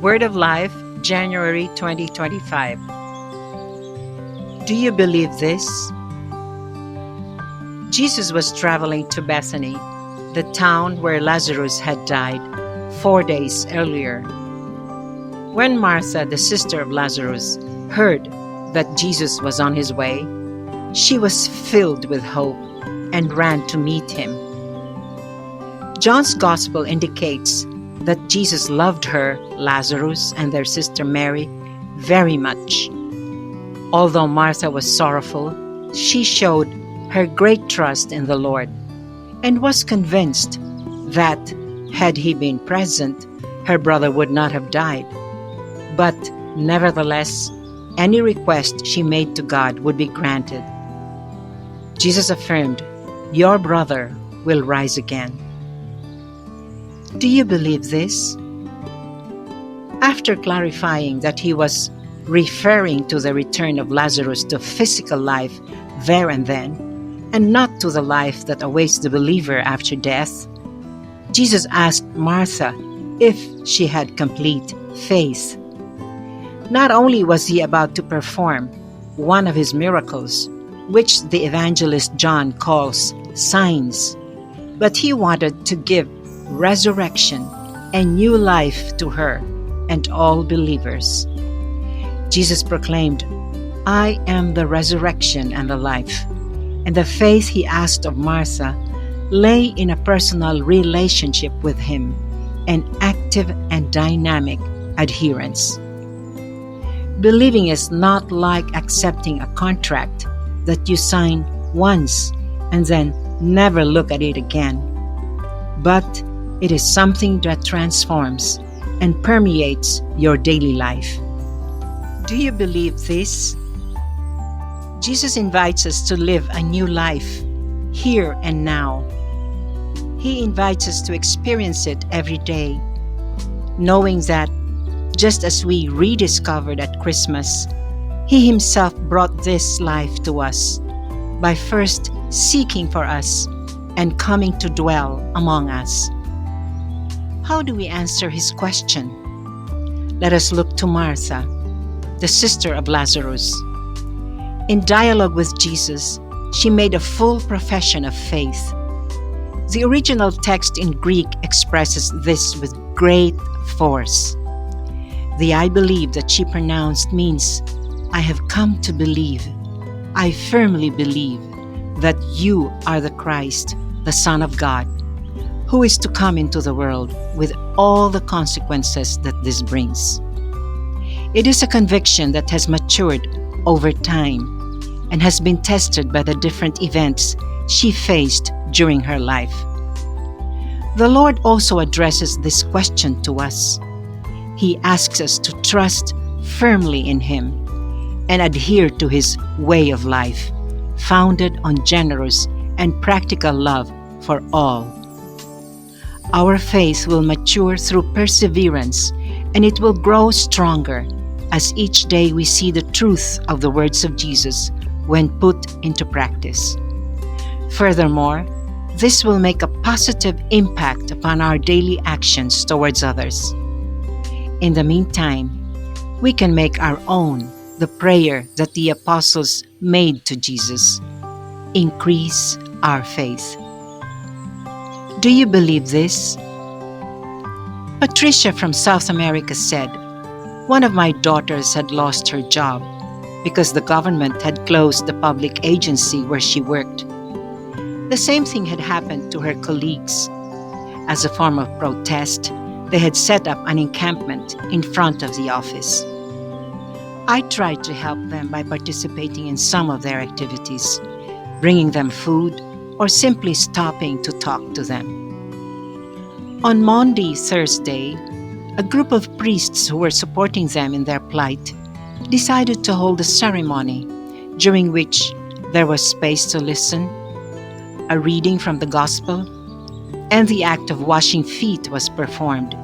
Word of Life, January 2025. Do you believe this? Jesus was traveling to Bethany, the town where Lazarus had died 4 days earlier. When Martha, the sister of Lazarus, heard that Jesus was on his way, she was filled with hope and ran to meet him. John's Gospel indicates that Jesus loved her, Lazarus, and their sister Mary very much. Although Martha was sorrowful, she showed her great trust in the Lord and was convinced that, had he been present, her brother would not have died. But nevertheless, any request she made to God would be granted. Jesus affirmed, "Your brother will rise again." Do you believe this? After clarifying that he was referring to the return of Lazarus to physical life there and then, and not to the life that awaits the believer after death, Jesus asked Martha if she had complete faith. Not only was he about to perform one of his miracles, which the evangelist John calls signs, but he wanted to give resurrection and new life to her and all believers. Jesus proclaimed, "I am the resurrection and the life," and the faith he asked of Martha lay in a personal relationship with him and active and dynamic adherence. Believing is not like accepting a contract that you sign once and then never look at it again, but it is something that transforms and permeates your daily life. Do you believe this? Jesus invites us to live a new life, here and now. He invites us to experience it every day, knowing that, just as we rediscovered at Christmas, He Himself brought this life to us by first seeking for us and coming to dwell among us. How do we answer His question? Let us look to Martha, the sister of Lazarus. In dialogue with Jesus, she made a full profession of faith. The original text in Greek expresses this with great force. The "I believe" that she pronounced means, "I have come to believe. I firmly believe that you are the Christ, the Son of God, who is to come into the world with all the consequences that this brings." It is a conviction that has matured over time and has been tested by the different events she faced during her life. The Lord also addresses this question to us. He asks us to trust firmly in Him and adhere to His way of life, founded on generous and practical love for all. Our faith will mature through perseverance, and it will grow stronger as each day we see the truth of the words of Jesus when put into practice. Furthermore, this will make a positive impact upon our daily actions towards others. In the meantime, we can make our own the prayer that the apostles made to Jesus: "Increase our faith." Do you believe this? Patricia from South America said, "One of my daughters had lost her job because the government had closed the public agency where she worked. The same thing had happened to her colleagues. As a form of protest, they had set up an encampment in front of the office. I tried to help them by participating in some of their activities, bringing them food, or simply stopping to talk to them. On Maundy Thursday, a group of priests who were supporting them in their plight decided to hold a ceremony during which there was space to listen, a reading from the Gospel, and the act of washing feet was performed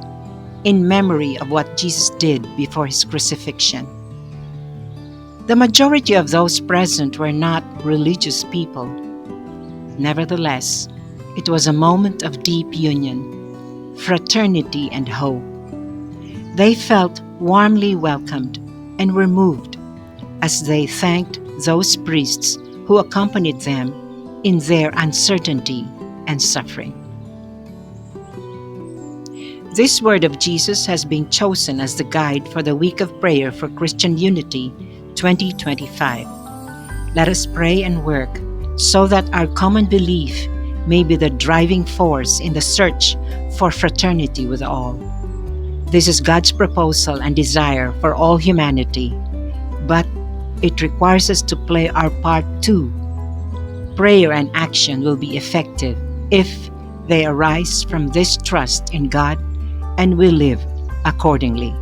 in memory of what Jesus did before His crucifixion. The majority of those present were not religious people. Nevertheless, it was a moment of deep union, fraternity, and hope. They felt warmly welcomed and were moved as they thanked those priests who accompanied them in their uncertainty and suffering. This word of Jesus has been chosen as the guide for the Week of Prayer for Christian Unity 2025. Let us pray and work so that our common belief may be the driving force in the search for fraternity with all. This is God's proposal and desire for all humanity, but it requires us to play our part too. Prayer and action will be effective if they arise from this trust in God and we live accordingly.